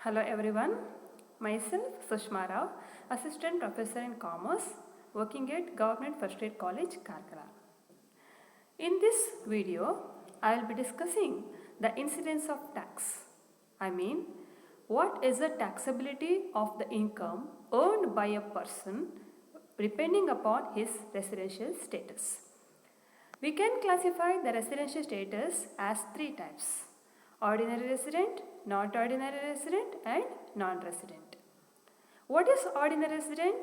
Hello everyone, myself Sushma Rao, Assistant Professor in Commerce, working at Government First Aid College, Karkala. In this video, I will be discussing the incidence of tax. I mean, what is the taxability of the income earned by a person depending upon his residential status. We can classify the residential status as three types: ordinary resident, not ordinary resident, and non-resident. What is ordinary resident?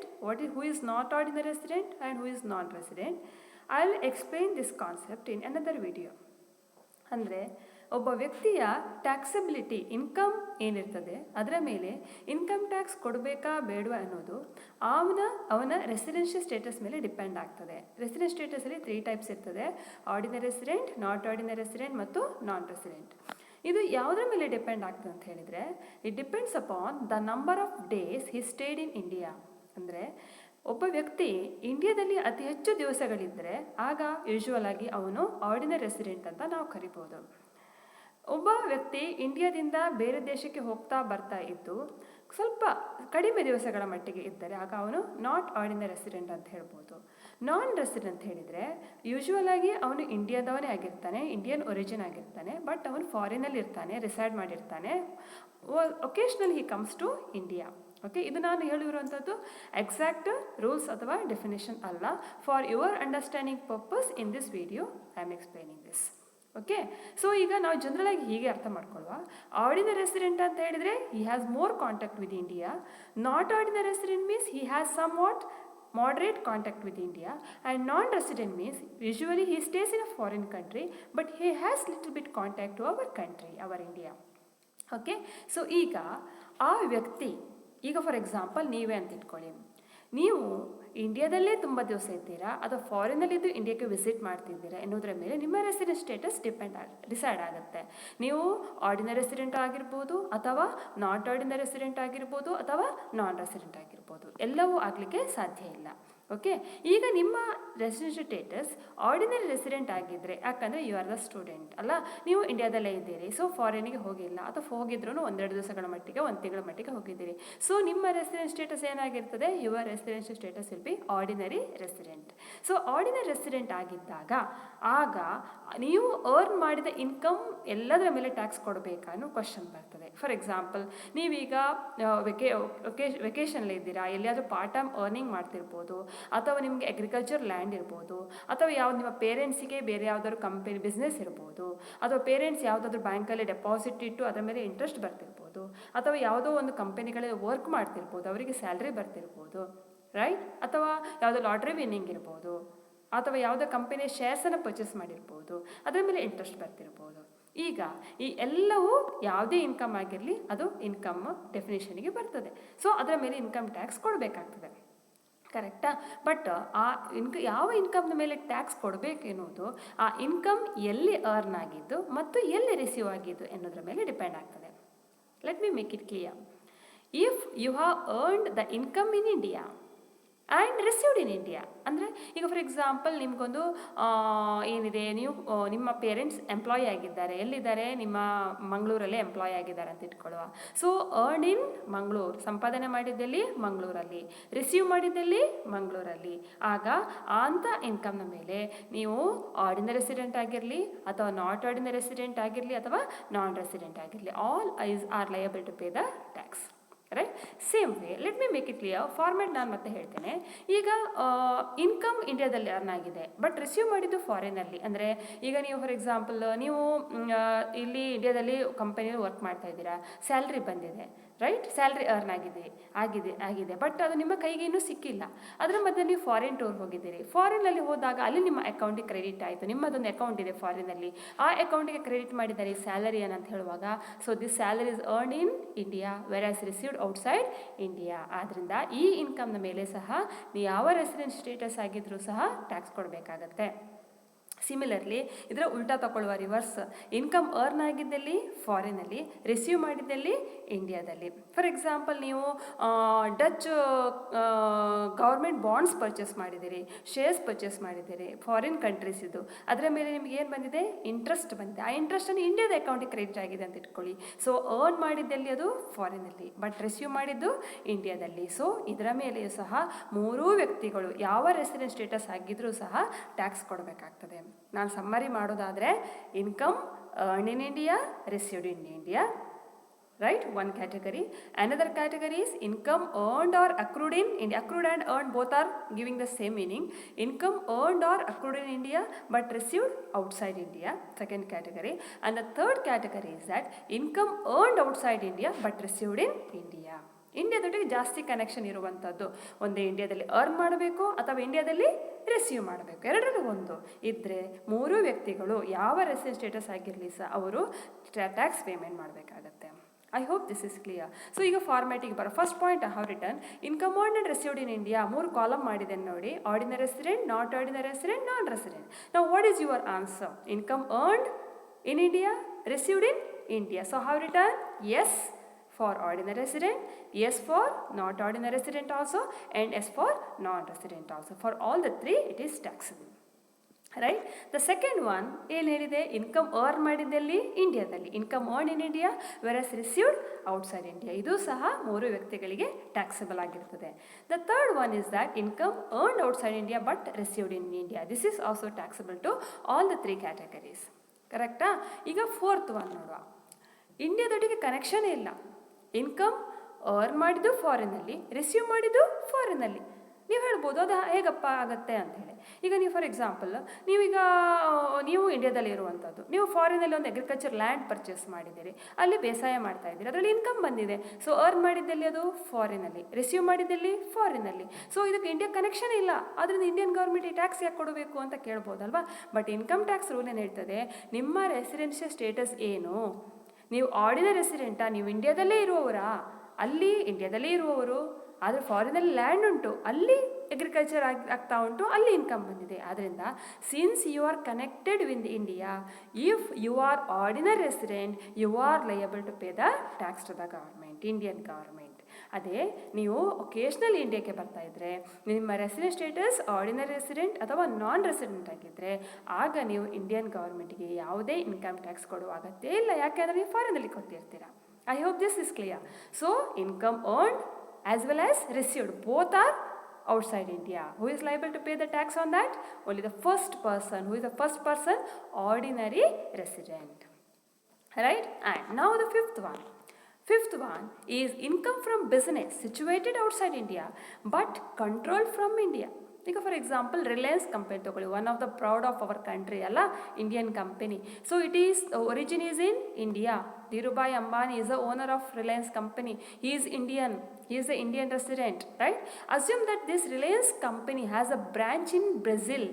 Who is not ordinary resident and who is non-resident? I will explain this concept in another video. ಅಂದರೆ ಒಬ್ಬ ವ್ಯಕ್ತಿಯ ಟ್ಯಾಕ್ಸಬಿಲಿಟಿ income ಏನಿರ್ತದೆ ಅದರ ಮೇಲೆ income tax ಕೊಡಬೇಕಾ ಬೇಡವಾ ಅನ್ನೋದು ಅವನ ರೆಸಿಡೆನ್ಷಿಯಲ್ ಸ್ಟೇಟಸ್ ಮೇಲೆ ಡಿಪೆಂಡ್ ಆಗ್ತದೆ. ರೆಸಿಡೆನ್ಷಿಯಲ್ ಸ್ಟೇಟಸಲ್ಲಿ 3 ಟೈಪ್ಸ್ ಇರ್ತದೆ: ordinary resident, not ordinary resident ಮತ್ತು ನಾನ್ ರೆಸಿಡೆಂಟ್. ಇದು ಯಾವುದರ ಮೇಲೆ ಡಿಪೆಂಡ್ ಆಗ್ತದೆ ಅಂತ ಹೇಳಿದರೆ, it depends upon the number of days he stayed in India. ಅಂದರೆ ಒಬ್ಬ ವ್ಯಕ್ತಿ ಇಂಡಿಯಾದಲ್ಲಿ ಅತಿ ಹೆಚ್ಚು ದಿವಸಗಳಿದ್ದರೆ ಆಗ ಯೂಶುವಲ್ ಆಗಿ ಅವನು ಆರ್ಡಿನರಿ ರೆಸಿಡೆಂಟ್ ಅಂತ ನಾವು ಕರಿಬೋದು. ಒಬ್ಬ ವ್ಯಕ್ತಿ ಇಂಡಿಯಾದಿಂದ ಬೇರೆ ದೇಶಕ್ಕೆ ಬರ್ತಾ ಇದ್ದು ಸ್ವಲ್ಪ ಕಡಿಮೆ ದಿವಸಗಳ ಮಟ್ಟಿಗೆ ಇದ್ದರೆ ಆಗ ಅವನು ನಾಟ್ ಆರ್ಡಿನರಿ ರೆಸಿಡೆಂಟ್ ಅಂತ ಹೇಳ್ಬೋದು. ನಾನ್ ರೆಸಿಡೆಂಟ್ ಅಂತ ಹೇಳಿದರೆ ಯೂಶುವಲ್ ಆಗಿ ಅವನು ಇಂಡಿಯಾದವನೇ ಆಗಿರ್ತಾನೆ, ಇಂಡಿಯನ್ ಒರಿಜಿನ್ ಆಗಿರ್ತಾನೆ, ಬಟ್ ಅವನು ಫಾರಿನಲ್ಲಿ ಇರ್ತಾನೆ, ರಿಸೈಡ್ ಮಾಡಿರ್ತಾನೆ. Occasionally he comes to India. Okay, ಇದು ನಾನು ಹೇಳಿರುವಂಥದ್ದು ಎಕ್ಸಾಕ್ಟ್ ರೂಲ್ಸ್ ಅಥವಾ ಡೆಫಿನೇಷನ್ ಅಲ್ಲ. For your understanding purpose in this video I am explaining this. Okay, so ಈಗ ನಾವು ಜನರಲ್ ಆಗಿ ಹೀಗೆ ಅರ್ಥ ಮಾಡ್ಕೊಳ್ಳುವ. ಆರ್ಡಿನರಿ ರೆಸಿಡೆಂಟ್ ಅಂತ ಹೇಳಿದರೆ he has more contact with India. Not ordinary resident means he has somewhat moderate contact with India, and non-resident means usually he stays in a foreign country but he has little bit contact to our country, our India. Okay, so ಈಗ ಆ ವ್ಯಕ್ತಿ, ಈಗ for example ನೀವೇ ಅಂತ ಇಟ್ಕೊಳ್ಳಿ, ನೀವು ಇಂಡಿಯಾದಲ್ಲೇ ತುಂಬ ದಿವಸ ಇದ್ದೀರಾ ಅಥವಾ ಫಾರಿನಲ್ಲಿದ್ದು ಇಂಡಿಯಾಕ್ಕೆ ವಿಸಿಟ್ ಮಾಡ್ತಿದ್ದೀರಾ ಎನ್ನುವುದರ ಮೇಲೆ ನಿಮ್ಮ ರೆಸಿಡೆನ್ಸ್ ಸ್ಟೇಟಸ್ ಡಿಸೈಡ್ ಆಗುತ್ತೆ. ನೀವು ಆರ್ಡಿನರಿ ರೆಸಿಡೆಂಟ್ ಆಗಿರ್ಬೋದು ಅಥವಾ ನಾಟ್ ಆರ್ಡಿನರಿ ರೆಸಿಡೆಂಟ್ ಆಗಿರ್ಬೋದು ಅಥವಾ ನಾನ್ ರೆಸಿಡೆಂಟ್ ಆಗಿರ್ಬೋದು, ಎಲ್ಲವೂ ಆಗಲಿಕ್ಕೆ ಸಾಧ್ಯ ಇಲ್ಲ. ಓಕೆ, ಈಗ ನಿಮ್ಮ ರೆಸಿಡೆನ್ಷಿಯಲ್ ಸ್ಟೇಟಸ್ ಆರ್ಡಿನರಿ ರೆಸಿಡೆಂಟ್ ಆಗಿದ್ದರೆ, ಯಾಕಂದರೆ ಯು ಆರ್ ದ ಸ್ಟೂಡೆಂಟ್ ಅಲ್ಲ, ನೀವು ಇಂಡಿಯಾದಲ್ಲೇ ಇದ್ದೀರಿ, ಸೊ ಫಾರಿನಿಗೆ ಹೋಗಿಲ್ಲ ಅಥವಾ ಹೋಗಿದ್ರೂ 1-2 ದಿವಸಗಳ ಮಟ್ಟಿಗೆ 1 ತಿಂಗಳ ಮಟ್ಟಿಗೆ ಹೋಗಿದ್ದೀರಿ. ಸೊ ನಿಮ್ಮ ರೆಸಿಡೆನ್ಸ್ ಸ್ಟೇಟಸ್ ಏನಾಗಿರ್ತದೆ? Your residential status will be ordinary resident. So ordinary resident ಆಗಿದ್ದಾಗ ಆಗ ನೀವು ಅರ್ನ್ ಮಾಡಿದ ಇನ್ಕಮ್ ಎಲ್ಲದರ ಮೇಲೆ ಟ್ಯಾಕ್ಸ್ ಕೊಡಬೇಕಾ ಅನ್ನೋ ಕ್ವಶನ್ ಬರ್ತದೆ. ಫಾರ್ ಎಕ್ಸಾಂಪಲ್, ನೀವೀಗ ವೆಕೇಷನಲ್ಲಿ ಇದ್ದೀರಾ, ಎಲ್ಲಿಯಾದರೂ ಪಾರ್ಟ್ ಟೈಮ್ ಅರ್ನಿಂಗ್ ಮಾಡ್ತಿರ್ಬೋದು, ಅಥವಾ ನಿಮಗೆ ಅಗ್ರಿಕಲ್ಚರ್ ಲ್ಯಾಂಡ್ ಇರ್ಬೋದು, ಅಥವಾ ಯಾವ್ದು ನಿಮ್ಮ ಪೇರೆಂಟ್ಸಿಗೆ ಬೇರೆ ಯಾವುದಾದ್ರು ಕಂಪನಿ ಬಿಸ್ನೆಸ್ ಇರ್ಬೋದು, ಅಥವಾ ಪೇರೆಂಟ್ಸ್ ಯಾವುದಾದ್ರೂ ಬ್ಯಾಂಕಲ್ಲಿ ಡೆಪಾಸಿಟ್ ಇಟ್ಟು ಅದರ ಮೇಲೆ ಇಂಟ್ರೆಸ್ಟ್ ಬರ್ತಿರ್ಬೋದು, ಅಥವಾ ಯಾವುದೋ ಒಂದು ಕಂಪನಿಗಳಲ್ಲಿ ವರ್ಕ್ ಮಾಡ್ತಿರ್ಬೋದು, ಅವರಿಗೆ ಸ್ಯಾಲ್ರಿ ಬರ್ತಿರ್ಬೋದು, ರೈಟ್? ಅಥವಾ ಯಾವುದೋ ಲಾಟ್ರಿ ವಿನ್ನಿಂಗ್ ಇರ್ಬೋದು, ಅಥವಾ ಯಾವುದೋ ಕಂಪನಿಯ ಶೇರ್ಸನ್ನು ಪರ್ಚೇಸ್ ಮಾಡಿರ್ಬೋದು, ಅದರ ಮೇಲೆ ಇಂಟ್ರೆಸ್ಟ್ ಬರ್ತಿರ್ಬೋದು. ಈಗ ಈ ಎಲ್ಲವೂ ಯಾವುದೇ ಇನ್ಕಮ್ ಆಗಿರಲಿ ಅದು ಇನ್ಕಮ್ ಡೆಫಿನೇಷನ್ಗೆ ಬರ್ತದೆ. ಸೊ ಅದರ ಮೇಲೆ ಇನ್ಕಮ್ ಟ್ಯಾಕ್ಸ್ ಕೊಡಬೇಕಾಗ್ತದೆ, ಕರೆಕ್ಟಾ? ಬಟ್ ಆ ಯಾವ ಇನ್ಕಮ್ನ ಮೇಲೆ ಟ್ಯಾಕ್ಸ್ ಕೊಡಬೇಕೆನ್ನುವುದು ಆ ಇನ್ಕಮ್ ಎಲ್ಲಿ ಅರ್ನ್ ಆಗಿದ್ದು ಮತ್ತು ಎಲ್ಲಿ ರಿಸೀವ್ ಆಗಿದ್ದು ಎನ್ನುವುದರ ಮೇಲೆ ಡಿಪೆಂಡ್ ಆಗ್ತದೆ. Let me make it clear. If you have earned the income in India and received in India, ಅಂದರೆ ಈಗ ಫಾರ್ ಎಕ್ಸಾಂಪಲ್ ನಿಮಗೊಂದು ಏನಿದೆ, ನೀವು ನಿಮ್ಮ ಪೇರೆಂಟ್ಸ್ ಎಂಪ್ಲಾಯ್ ಆಗಿದ್ದಾರೆ, ಎಲ್ಲಿದ್ದಾರೆ? ನಿಮ್ಮ ಮಂಗಳೂರಲ್ಲೇ ಎಂಪ್ಲಾಯ್ ಆಗಿದ್ದಾರೆ ಅಂತ ಇಟ್ಕೊಳ್ಳುವ. ಸೊ ಅರ್ನ್ ಇನ್ ಮಂಗಳೂರು, ಸಂಪಾದನೆ ಮಾಡಿದ್ದಲ್ಲಿ ಮಂಗಳೂರಲ್ಲಿ, ರಿಸೀವ್ ಮಾಡಿದ್ದಲ್ಲಿ ಮಂಗಳೂರಲ್ಲಿ. ಆಗ ಅಂಥ ಇನ್ಕಮ್ನ ಮೇಲೆ ನೀವು ಆರ್ಡಿನರಿ ರೆಸಿಡೆಂಟ್ ಆಗಿರಲಿ ಅಥವಾ ನಾಟ್ ಆರ್ಡಿನರಿ ರೆಸಿಡೆಂಟ್ ಆಗಿರಲಿ ಅಥವಾ ನಾನ್ ರೆಸಿಡೆಂಟ್ ಆಗಿರಲಿ, all are liable to pay the tax. Right? Same way let me make it clear. Format ನಾನು ಮತ್ತೆ ಹೇಳ್ತೇನೆ. ಈಗ ಇನ್ಕಮ್ ಇಂಡಿಯಾದಲ್ಲಿ ಅರ್ನ್ ಆಗಿದೆ ಬಟ್ ರಿಸೀವ್ ಮಾಡಿದ್ದು ಫಾರಿನಲ್ಲಿ. ಅಂದರೆ ಈಗ ನೀವು ಫಾರ್ ಎಕ್ಸಾಂಪಲ್ ನೀವು ಇಲ್ಲಿ ಇಂಡಿಯಾದಲ್ಲಿ ಕಂಪನಿಯಲ್ಲಿ ವರ್ಕ್ ಮಾಡ್ತಾ ಇದ್ದೀರಾ, ಸ್ಯಾಲ್ರಿ ಬಂದಿದೆ, ರೈಟ್? ಸ್ಯಾಲ್ರಿ ಅರ್ನ್ ಆಗಿದೆ ಬಟ್ ಅದು ನಿಮ್ಮ ಕೈಗೆ ಇನ್ನೂ ಸಿಕ್ಕಿಲ್ಲ. ಅದರ ಮಧ್ಯೆ ನೀವು ಫಾರಿನ್ ಟೂರ್ ಹೋಗಿದ್ದೀರಿ. ಫಾರಿನಲ್ಲಿ ಹೋದಾಗ ಅಲ್ಲಿ ನಿಮ್ಮ ಅಕೌಂಟಿಗೆ ಕ್ರೆಡಿಟ್ ಆಯಿತು, ನಿಮ್ಮದೊಂದು ಅಕೌಂಟ್ ಇದೆ ಫಾರಿನಲ್ಲಿ, ಆ ಅಕೌಂಟಿಗೆ ಕ್ರೆಡಿಟ್ ಮಾಡಿದ್ದಾರೆ ಸ್ಯಾಲರಿ ಅಂತ ಹೇಳುವಾಗ, so this salary is earn in India whereas received outside India. ಆದ್ದರಿಂದ ಈ ಇನ್ಕಮ್ನ ಮೇಲೆ ಸಹ ನೀವು ಯಾವ ರೆಸಿಡೆನ್ಸ್ ಸ್ಟೇಟಸ್ ಆಗಿದ್ರೂ ಸಹ ಟ್ಯಾಕ್ಸ್ ಕೊಡಬೇಕಾಗತ್ತೆ. ಸಿಮಿಲರ್ಲಿ ಇದರ ಉಲ್ಟಾ ತಗೊಳ್ಳುವ ರಿವರ್ಸ್, ಇನ್ಕಮ್ ಅರ್ನ್ ಆಗಿದ್ದಲ್ಲಿ ಫಾರಿನಲ್ಲಿ, ರಿಸೀವ್ ಮಾಡಿದ್ದಲ್ಲಿ ಇಂಡಿಯಾದಲ್ಲಿ. ಫಾರ್ ಎಕ್ಸಾಂಪಲ್ ನೀವು ಡಚ್ ಗೌರ್ಮೆಂಟ್ ಬಾಂಡ್ಸ್ ಪರ್ಚೇಸ್ ಮಾಡಿದ್ದೀರಿ, ಶೇರ್ಸ್ ಪರ್ಚೇಸ್ ಮಾಡಿದ್ದೀರಿ ಫಾರಿನ್ ಕಂಟ್ರೀಸ್ ಇದು, ಅದರ ಮೇಲೆ ನಿಮ್ಗೆ ಏನು ಬಂದಿದೆ, ಇಂಟ್ರೆಸ್ಟ್ ಬಂದಿದೆ. ಆ ಇಂಟ್ರೆಸ್ಟನ್ನು ಇಂಡಿಯಾದ ಅಕೌಂಟಿಗೆ ಕ್ರೆಡಿಟ್ ಆಗಿದೆ ಅಂತ ಇಟ್ಕೊಳ್ಳಿ. ಸೊ ಅರ್ನ್ ಮಾಡಿದ್ದಲ್ಲಿ ಅದು ಫಾರಿನಲ್ಲಿ, ಬಟ್ ರಿಸೀವ್ ಮಾಡಿದ್ದು ಇಂಡಿಯಾದಲ್ಲಿ. ಸೊ ಇದರ ಮೇಲೆಯೂ ಸಹ ಮೂರೂ ವ್ಯಕ್ತಿಗಳು ಯಾವ ರೆಸಿಡೆಂಟ್ ಸ್ಟೇಟಸ್ ಆಗಿದ್ರೂ ಸಹ ಟ್ಯಾಕ್ಸ್ ಕೊಡಬೇಕಾಗ್ತದೆ. ನಾನು ಸಮ್ಮರಿ ಮಾಡೋದಾದರೆ, income earn in India, received in India, right? One category. Another category is income earned or accrued in India. Accrued and earned both are giving the same meaning. Income earned or accrued in India but received outside India. Second category. And the third category is that income earned outside India but received in India. ಇಂಡಿಯಾದೊಟ್ಟಿಗೆ ಜಾಸ್ತಿ connection ಇರುವಂಥದ್ದು. ಒಂದೇ ಇಂಡಿಯಾದಲ್ಲಿ earn ಮಾಡಬೇಕು ಅಥವಾ ಇಂಡಿಯಾದಲ್ಲಿ receive ಮಾಡಬೇಕು, ಎರಡರಲ್ಲಿ ಒಂದು ಇದ್ದರೆ ಮೂರು ವ್ಯಕ್ತಿಗಳು ಯಾವ ರೆಸಿಡೆಂಟ್ ಸ್ಟೇಟಸ್ ಆಗಿರಲಿ ಸಹ ಅವರು ಟ್ಯಾಕ್ಸ್ ಪೇಮೆಂಟ್ ಮಾಡಬೇಕಾಗತ್ತೆ. I hope this is clear. So ಈಗ ಫಾರ್ಮ್ಯಾಟಿಗೆ ಬರೋ first point I have return income earned and received in India. 3 column ಮಾಡಿದೆ ನೋಡಿ, ordinary resident, not ordinary resident, non resident. Now what is your answer? Income earned in India, received in India. So have return yes for ordinary resident, yes for not ordinary resident also, and yes for non-resident also. For all the three it is taxable. Right? The second one ಏನು ಹೇಳಿದೆ, income earn ಮಾಡಿದ್ದಲ್ಲಿ ಇಂಡಿಯಾದಲ್ಲಿ, income earn in India versus received outside India. ಇದು ಸಹ ಮೂರು ವ್ಯಕ್ತಿಗಳಿಗೆ taxable ಆಗಿರ್ತದೆ. The third one is that income earned outside India but received in India. This is also taxable to all the three categories. ಕರೆಕ್ಟಾ? ಈಗ fourth one ನೋಡುವ. ಇಂಡಿಯಾದೊಟ್ಟಿಗೆ ಕನೆಕ್ಷನೇ ಇಲ್ಲ, ಇನ್ಕಮ್ ಅರ್ನ್ ಮಾಡಿದ್ದು ಫಾರಿನಲ್ಲಿ, ರಿಸೀವ್ ಮಾಡಿದ್ದು ಫಾರಿನಲ್ಲಿ. ನೀವು ಹೇಳ್ಬೋದು ಅದು ಹೇಗಪ್ಪ ಆಗುತ್ತೆ ಅಂಥೇಳಿ. ಈಗ ನೀವು ಫಾರ್ ಎಕ್ಸಾಂಪಲ್ ನೀವು ಇಂಡಿಯಾದಲ್ಲಿ ಇರುವಂಥದ್ದು, ನೀವು ಫಾರಿನಲ್ಲಿ ಒಂದು ಅಗ್ರಿಕಲ್ಚರ್ ಲ್ಯಾಂಡ್ ಪರ್ಚೇಸ್ ಮಾಡಿದ್ದೀರಿ, ಅಲ್ಲಿ ಬೇಸಾಯ ಮಾಡ್ತಾ ಇದ್ದೀರಿ, ಅದರಲ್ಲಿ ಇನ್ಕಮ್ ಬಂದಿದೆ. ಸೊ ಅರ್ನ್ ಮಾಡಿದ್ದಲ್ಲಿ ಅದು ಫಾರಿನಲ್ಲಿ, ರಿಸೀವ್ ಮಾಡಿದ್ದಲ್ಲಿ ಫಾರಿನಲ್ಲಿ. ಸೊ ಇದಕ್ಕೆ ಇಂಡಿಯಾ ಕನೆಕ್ಷನ್ ಇಲ್ಲ, ಅದರಿಂದ ಇಂಡಿಯನ್ ಗೌರ್ಮೆಂಟ್ ಈ ಟ್ಯಾಕ್ಸ್ ಯಾಕೆ ಕೊಡಬೇಕು ಅಂತ ಕೇಳ್ಬೋದಲ್ವಾ. ಬಟ್ ಇನ್ಕಮ್ ಟ್ಯಾಕ್ಸ್ ರೂಲ್ ಏನು ಹೇಳ್ತದೆ, ನಿಮ್ಮ ರೆಸಿಡೆನ್ಷಿಯಲ್ ಸ್ಟೇಟಸ್ ಏನು, ನೀವು ಆರ್ಡಿನರಿ ರೆಸಿಡೆಂಟಾ, ನೀವು ಇಂಡಿಯಾದಲ್ಲೇ ಇರುವವರಾ, ಅಲ್ಲಿ ಇಂಡಿಯಾದಲ್ಲೇ ಇರುವವರು, ಆದರೆ ಫಾರಿನಲ್ಲಿ ಲ್ಯಾಂಡ್ ಉಂಟು, ಅಲ್ಲಿ ಅಗ್ರಿಕಲ್ಚರ್ ಆಗ್ತಾ ಉಂಟು, ಅಲ್ಲಿ ಇನ್ಕಮ್ ಬಂದಿದೆ. ಆದ್ದರಿಂದ since you are connected with India, if you are ordinary resident, you are liable to pay the tax to the government, Indian government. ಅದೇ ನೀವು ಒಕೇಶ್ನಲ್ ಇಂಡಿಯಾಕ್ಕೆ ಬರ್ತಾ ಇದ್ದರೆ, ನಿಮ್ಮ ರೆಸಿಡೆಂಟ್ ಸ್ಟೇಟಸ್ ಆರ್ಡಿನರಿ ರೆಸಿಡೆಂಟ್ ಅಥವಾ ನಾನ್ ರೆಸಿಡೆಂಟ್ ಆಗಿದ್ದರೆ, ಆಗ ನೀವು ಇಂಡಿಯನ್ ಗವರ್ಮೆಂಟ್ಗೆ ಯಾವುದೇ ಇನ್ಕಮ್ ಟ್ಯಾಕ್ಸ್ ಕೊಡುವ ಅಗತ್ಯ ಇಲ್ಲ, ಯಾಕೆಂದರೆ ನೀವು ಫಾರಿನಲ್ಲಿ ಕೊಟ್ಟಿರ್ತೀರಾ. I hope this is clear. So income earned as well as received, both are outside India. Who is liable to pay the tax on that? Only the first person. Who is the first person? Ordinary resident. Right? And now the fifth one. Fifth one is income from business situated outside India but controlled from India. ಈಗ for example Reliance company ತಗೊಳ್ಳಿ, one of the proud of our country ಅಲ್ಲ, Indian company. So it is origin is in India. Dhirubhai Ambani is the owner of Reliance company. He is Indian, he is the Indian resident, right? Assume that this Reliance company has a branch in Brazil.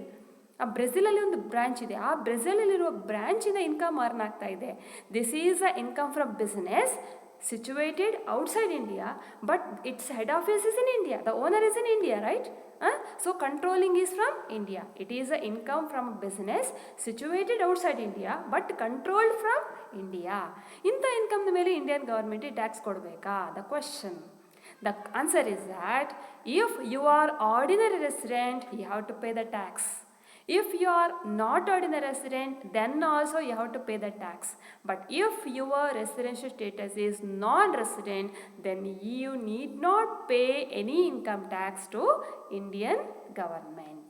ಆ ಬ್ರೆಜಿಲಲ್ಲಿ ಒಂದು branch ಇದೆ, ಆ ಬ್ರೆಜಿಲಲ್ಲಿರುವ ಬ್ರಾಂಚಿಂದ income earn ಆಗ್ತಾ ಇದೆ. This is a income from business situated outside India, but its head office is in India. The owner is in India, right? So controlling is from India. It is a income from a business situated outside India, but controlled from India. ಇಂಥ income ಮೇಲೆ Indian government tax ಕೊಡಬೇಕಾ? The question. The answer is that if you are ordinary resident, you have to pay the tax. If you are not ordinary resident, then also you have to pay the tax. But if your residential status is non-resident, then you need not pay any income tax to Indian government.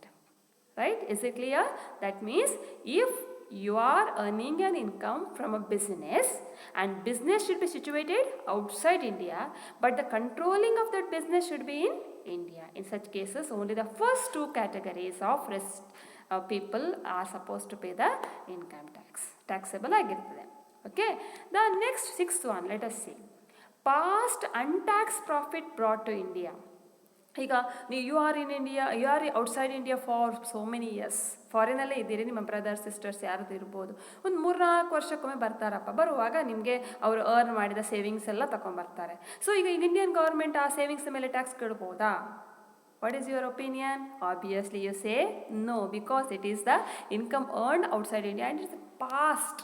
Right? Is it clear? That means if you are earning an income from a business and business should be situated outside India, but the controlling of that business should be in India. In such cases, only the first two categories of people are supposed to pay the income tax. Taxable ಆಗಿರ್ತದೆ. Okay? The next sixth one, let us see. Past untaxed profit brought to India. ಈಗ you are in India, you are outside India for so many years, ಫಾರಿನಲ್ಲೇ ಇದ್ದೀರಿ, ನಿಮ್ಮ brother sisters ಯಾರದು ಇರ್ಬೋದು, ಒಂದು 3-4 ವರ್ಷಕ್ಕೊಮ್ಮೆ ಬರ್ತಾರಪ್ಪ. ಬರುವಾಗ ನಿಮಗೆ ಅವರು ಅರ್ನ್ ಮಾಡಿದ ಸೇವಿಂಗ್ಸ್ ಎಲ್ಲ ತಗೊಂಬರ್ತಾರೆ. ಸೊ ಈಗ ಇಂಡಿಯನ್ ಗೌರ್ಮೆಂಟ್ ಆ ಸೇವಿಂಗ್ಸ್ ಮೇಲೆ tax ಕೇಳ್ಬೋದಾ? What is your opinion? Obviously you say no, because it is the income earned outside India and it's past.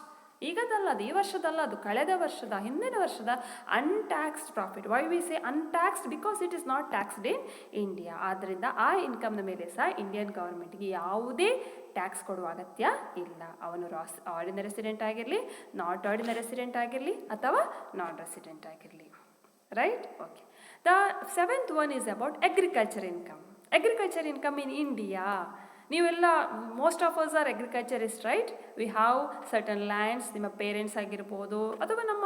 ಈಗದಲ್ಲ ಅದು, ಈ ವರ್ಷದಲ್ಲ ಅದು, ಕಳೆದ ವರ್ಷದ, ಹಿಂದಿನ ವರ್ಷದ untaxed profit. Why we say untaxed? Because it is not taxed in India. ಆದ್ದರಿಂದ ಆ ಇನ್ಕಮ್ನ ಮೇಲೆ ಸಹ ಇಂಡಿಯನ್ ಗೌರ್ಮೆಂಟ್ಗೆ ಯಾವುದೇ ಟ್ಯಾಕ್ಸ್ ಕೊಡುವ ಅಗತ್ಯ ಇಲ್ಲ. ಅವನು ಆರ್ಡಿನರಿ ರೆಸಿಡೆಂಟ್ ಆಗಿರಲಿ, ನಾಟ್ ಆರ್ಡಿನರಿ ರೆಸಿಡೆಂಟ್ ಆಗಿರಲಿ, ಅಥವಾ ನಾನ್ ರೆಸಿಡೆಂಟ್ ಆಗಿರಲಿ. Right? Okay. The seventh one is about agriculture income. Agriculture income in India. ನೀವೆಲ್ಲ most of us are agriculturist, right? We have certain lands. ನಿಮ್ಮ ಪೇರೆಂಟ್ಸ್ ಆಗಿರ್ಬೋದು, ಅಥವಾ ನಮ್ಮ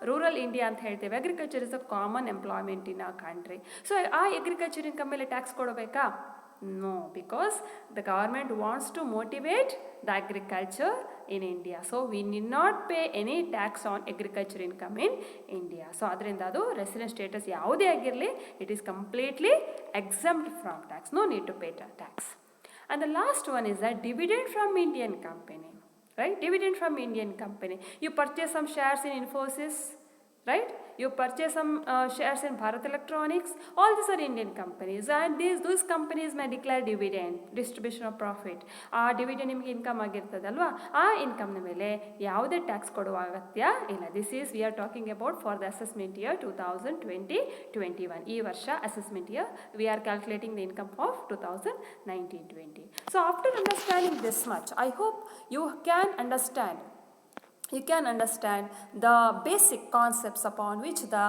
rural India ಅಂತ ಹೇಳ್ತೇವೆ. Agriculture is a common employment in ಆ country. So ಆ agriculture income ಮೇಲೆ ಟ್ಯಾಕ್ಸ್ ಕೊಡಬೇಕಾ? No, because the government wants to motivate the agriculture in India. So we need not pay any tax on agriculture income in India. So adrinda adu resident status ಯಾವುದೇ ಆಗಿರಲಿ, it is completely exempt from tax. No need to pay tax. And the last one is that dividend from Indian company, right? Dividend from Indian company. You purchase some shares in Infosys, right? You purchase some shares in Bharat Electronics. All these are Indian companies, and those companies may declare dividend, distribution of profit. ಆ dividend ನಿಮಗೆ income ಆಗಿರ್ತದಲ್ವಾ, ಆ ಇನ್ಕಮ್ನ ಮೇಲೆ ಯಾವುದೇ tax ಕೊಡುವ ಅಗತ್ಯ ಇಲ್ಲ. This is we are talking about for the assessment year 2020-21. ಈ ವರ್ಷ assessment year we are calculating the income of 2019-20. So after understanding this much, I hope you can understand the basic concepts upon which the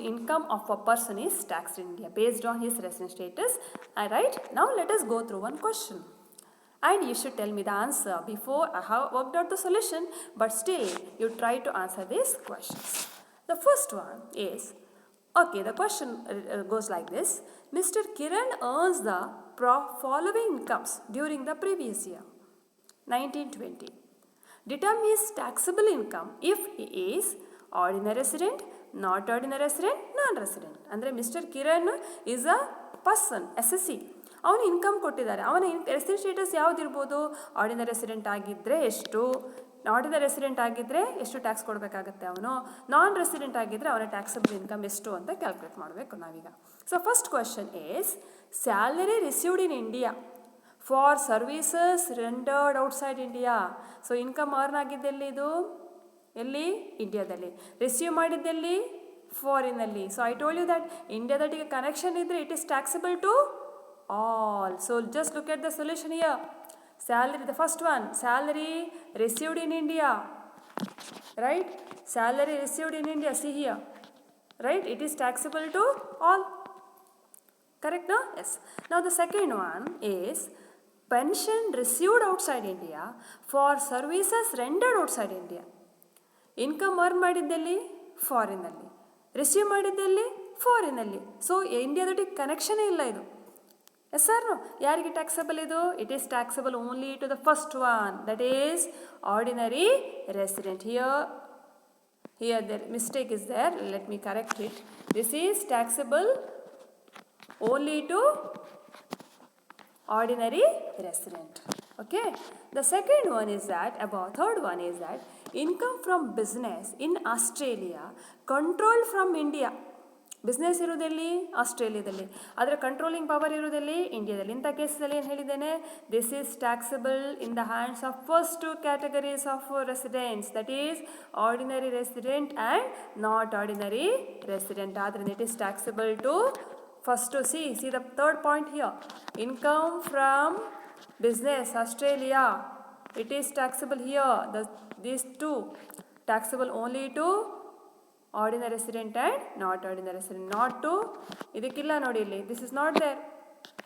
income of a person is taxed in India based on his resident status. Alright, now let us go through one question, and you should tell me the answer. Before I have worked out the solution, but still you try to answer these questions. The first one is, okay, the question goes like this. Mr. Kiran earns the following incomes during the previous year 1920. Determine his taxable income if he is ordinary resident, not ordinary resident, non-resident. ಅಂದರೆ mister Kiran is a person, SSC. ಅವನು income ಕೊಟ್ಟಿದ್ದಾರೆ. ಅವನ resident status ಯಾವುದಿರ್ಬೋದು? Ordinary resident ಆಗಿದ್ದರೆ ಎಷ್ಟು, ordinary resident ಆಗಿದ್ದರೆ ಎಷ್ಟು tax ಕೊಡಬೇಕಾಗತ್ತೆ ಅವನು, ನಾನ್ ರೆಸಿಡೆಂಟ್ ಆಗಿದ್ದರೆ ಅವನ ಟ್ಯಾಕ್ಸಬಲ್ ಇನ್ಕಮ್ ಎಷ್ಟು ಅಂತ ಕ್ಯಾಲ್ಕುಲೇಟ್ ಮಾಡಬೇಕು ನಾವೀಗ. So first question is salary received in India for services rendered outside India. So income earn ಆಗಿದ್ದೆಲ್ಲಿ? ಇದು ಎಲ್ಲಿ? ಇಂಡಿಯಾದಲ್ಲಿ. ರಿಸೀವ್ ಮಾಡಿದ್ದೆಲ್ಲಿ? ಫಾರಿನಲ್ಲಿ. So I told you that ಇಂಡಿಯಾದೊಟ್ಟಿಗೆ ಕನೆಕ್ಷನ್ ಇದ್ದರೆ it is taxable to all. So just look at the solution here. Salary, the first one, salary received in India, right? Salary received in India, see here, right? It is taxable to all. Correct, no? Yes. Now the second one is pension received outside India for services rendered outside India. Income earn ಮಾಡಿದ್ದಲ್ಲಿ ಫಾರಿನಲ್ಲಿ, ರಿಸೀವ್ ಮಾಡಿದ್ದಲ್ಲಿ ಫಾರಿನಲ್ಲಿ. So ಇಂಡಿಯಾದೊಟ್ಟಿಗೆ ಕನೆಕ್ಷನೇ ಇಲ್ಲ ಇದು. Yes sir, ಯಾರಿಗೆ ಟ್ಯಾಕ್ಸಬಲ್ ಇದು? It is taxable only to the first one, that is ordinary resident. Here the mistake is there. Let me correct it. This is taxable only to ordinary resident. Okay. The second one is that, third one is that income from business in Australia controlled from India. Business ಇರೋದೆಲ್ಲಿ? ಆಸ್ಟ್ರೇಲಿಯಾದಲ್ಲಿ. ಆದರೆ controlling power ಇರೋದೆಲ್ಲಿ? ಇಂಡಿಯಾದಲ್ಲಿ. ಇಂಥ ಕೇಸಲ್ಲಿ ಏನು ಹೇಳಿದ್ದೇನೆ? This is taxable in the hands of first two categories of residents, that is ordinary resident and not ordinary resident. ಆದ್ದರಿಂದ it is taxable to first to see the third point here. Income from business Australia, it is taxable here. These two taxable only to ordinary resident and not ordinary resident. Not to idikilla nodi illi, this is not there,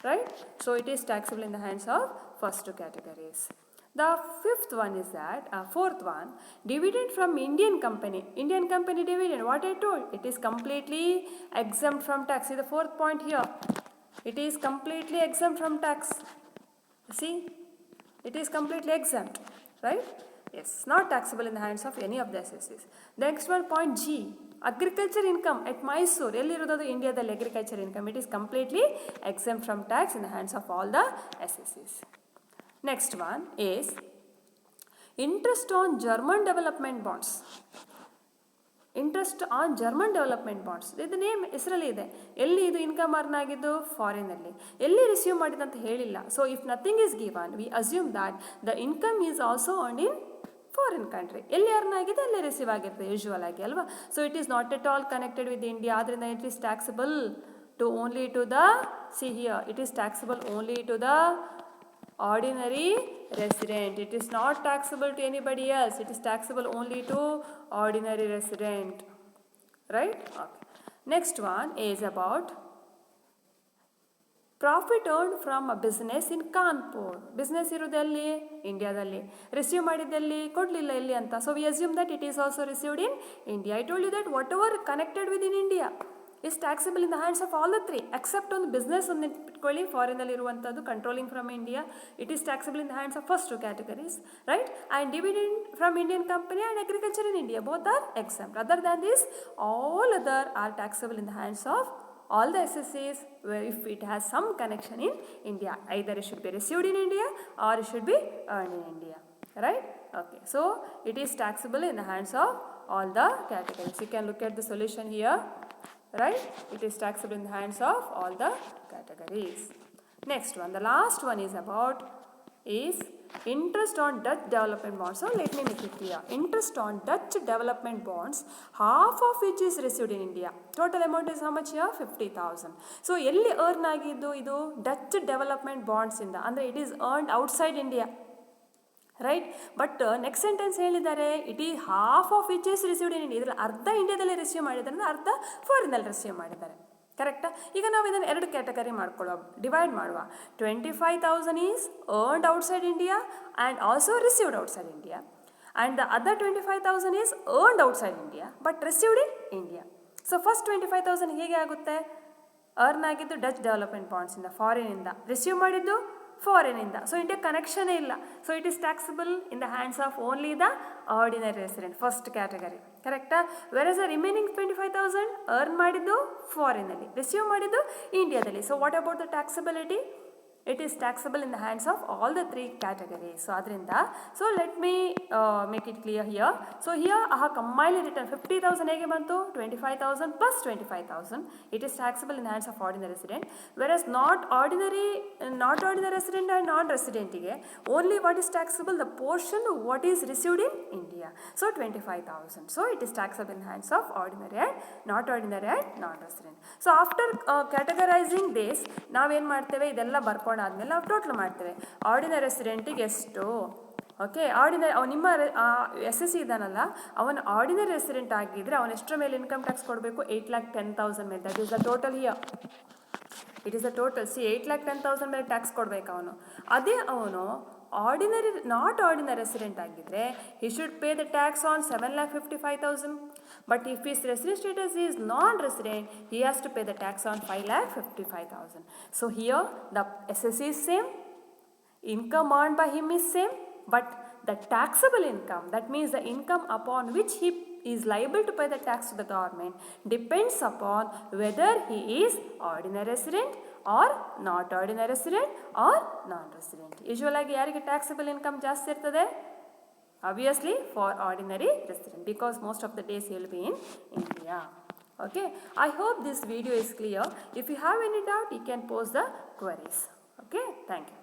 right? So it is taxable in the hands of first two categories. The fifth one is that, fourth one, dividend from Indian company. Indian company dividend, what I told, it is completely exempt from tax. See the fourth point here. It is completely exempt from tax. See, it is completely exempt, right? Yes, not taxable in the hands of any of the SSCs. The next one, point G, agriculture income at Mysore. Ellirodadu Indiadalli agriculture income, it is completely exempt from tax in the hands of all the SSCs. Next one is interest on German development bonds. Interest on German development bonds, ಇದು name ಹೆಸರಲ್ಲಿ ಇದೆ. ಎಲ್ಲಿ ಇದು income earn ಆಗಿದ್ದು? ಫಾರಿನಲ್ಲಿ. ಎಲ್ಲಿ receive ಮಾಡಿದಂತ ಹೇಳಿಲ್ಲ. So if nothing is given, we assume that the income is also earned in foreign country. ಎಲ್ಲಿ ಅರ್ನ್ ಆಗಿದೆ ಅಲ್ಲೇ ರಿಸೀವ್ ಆಗಿರ್ತದೆ ಯೂಶುವಲ್ ಆಗಿ ಅಲ್ವಾ. So it is not at all connected with India. ಆದ್ದರಿಂದ it is taxable to only to the, see here, it is taxable only to the ordinary resident. It is not taxable to anybody else. It is taxable only to ordinary resident, right? Okay. Next one is about profit earn from a business in Kanpur. Business ಇರೋದಲ್ಲಿ ಇಂಡಿಯಾದಲ್ಲಿ, receive ಮಾಡಿದ್ದಲ್ಲಿ ಕೊಡಲಿಲ್ಲ ಎಲ್ಲಿ ಅಂತ. So we assume that it is also received in India. I told you that whatever connected with in India is taxable in the hands of all the three, except on the business ಒಂದು ಇಟ್ಕೊಳ್ಳಿ, ಫಾರಿನಲ್ಲಿ ಇರುವಂಥದ್ದು controlling from India, it is taxable in the hands of first two categories, right. And dividend from Indian company and agriculture in India, both are except. Other than this, all other are taxable in the hands of all the SSCs if it has some connection in India. Either it should be received in India or it should be earned in India, right? Okay, so it is taxable in the hands of all the categories. You can look at the solution here, right? It is taxable in the hands of all the categories. Next one, the last one is about is interest on Dutch development bonds. So let me make it clear. Interest on Dutch development bonds, half of which is received in India. Total amount is how much here? 50,000. So ಎಲ್ಲಿ earn ಆಗಿದ್ದು ಇದು? Dutch development bonds ಇಂದ. ಅಂದರೆ it is earned outside India, right. But next sentence ಹೇಳಿದ್ದಾರೆ it ಈ half of which is received in India. ಇದರಲ್ಲಿ ಅರ್ಧ ಇಂಡಿಯಾದಲ್ಲಿ ರಿಸೀವ್ ಮಾಡಿದ್ದಾರೆ ಅಂದರೆ ಅರ್ಧ ಫಾರಿನಲ್ಲಿ ರಿಸೀವ್ ಮಾಡಿದ್ದಾರೆ, ಕರೆಕ್ಟಾ? ಈಗ ನಾವು ಇದನ್ನು ಎರಡು ಕ್ಯಾಟಗರಿ ಮಾಡ್ಕೊಳ್ಳುವ, ಡಿವೈಡ್ ಮಾಡುವ. 25,000 is earned outside India and also received outside India, and the other 25,000 is earned outside India but received in India. So first 25,000 ಹೇಗೆ ಆಗುತ್ತೆ? ಅರ್ನ್ ಆಗಿದ್ದು ಡಚ್ ಡೆವಲಪ್ಮೆಂಟ್ ಬಾಂಡ್ಸಿಂದ, ಫಾರಿನಿಂದ. ರಿಸೀವ್ ಮಾಡಿದ್ದು ಫಾರಿನಿಂದ. ಸೊ ಇಂಡಿಯಾ ಕನೆಕ್ಷನೇ ಇಲ್ಲ. So it is taxable in the hands of only the ordinary resident, first category, ಕರೆಕ್ಟಾ? Versus the remaining 25,000 earn ಮಾಡಿದ್ದು ಫಾರಿನಲ್ಲಿ, ರಿಸೀವ್ ಮಾಡಿದ್ದು ಇಂಡಿಯಾದಲ್ಲಿ. So what about the taxability? It is taxable in the hands of all the three categories. So adrinda, so let me make it clear here. So here I have combined written 50,000 hege bantu, 25,000 plus 25,000. It is taxable in the hands of ordinary resident. Whereas not ordinary resident and non-resident ige only what is taxable, the portion what is received in India. So 25,000. So it is taxable in the hands of ordinary and not ordinary and non-resident. So after categorizing this, ನಾವು ಏನು ಮಾಡ್ತೇವೆ, ಇದೆಲ್ಲ ಬರ್ಕೊಂಡಾದ್ಮೇಲೆ ನಾವು total ಮಾಡ್ತೇವೆ. Ordinary ರೆಸಿಡೆಂಟಿಗೆ ಎಷ್ಟು, okay, ordinary ನಿಮ್ಮ SSC ಇದ್ದಾನಲ್ಲ, ಅವನ ಆರ್ಡಿನರಿ ರೆಸಿಡೆಂಟ್ ಆಗಿದ್ದರೆ ಅವನು ಎಷ್ಟರ ಮೇಲೆ ಇನ್ಕಮ್ ಟ್ಯಾಕ್ಸ್ ಕೊಡಬೇಕು? 8,10,000 ಮೇಲೆ. That is the total here. It is the total. C 8,10,000 ಮೇಲೆ ಟ್ಯಾಕ್ಸ್ ಕೊಡಬೇಕು ಅವನು. ಅದೇ ಅವನು ನಾಟ್ ಆರ್ಡಿನರಿ ರೆಸಿಡೆಂಟ್ ಆಗಿದ್ದರೆ he should pay the tax on 7,55,000. But if his resident status is non-resident, he has to pay the tax on 5,55,000. So here the SSC is same, income earned by him is same, but the taxable income, that means the income upon which he is liable to pay the tax to the government, depends upon whether he is ordinary resident or not ordinary resident or non-resident. Usually ಯಾರಿಗೆ taxable income ಜಾಸ್ತಿ ಇರ್ತದೆ? Obviously for ordinary resident, because most of the days he will be in India. Okay, I hope this video is clear. If you have any doubt, you can post the queries. Okay, thank you.